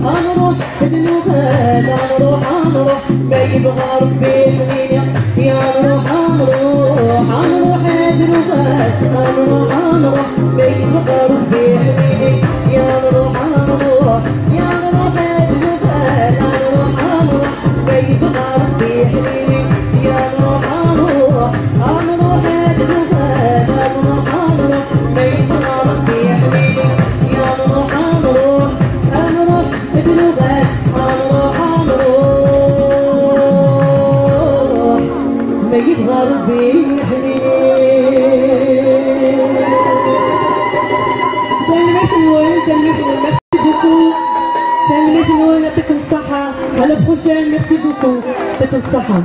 هنروح النوبات هنروح جايب غرب بحنينة يا نروح هنروح النوبات هنروح جايب غرب بحنينة يا نروح يا نروح النوبات هنروح جايب غرب بحنينة يا نروح النوبات هنروح جايب غرب بحنينة يا نروح ميت غربي حنين سلمت الوالد سلمت الوالد يعطيكم الصحة هلا بخشان يعطيكم الصحة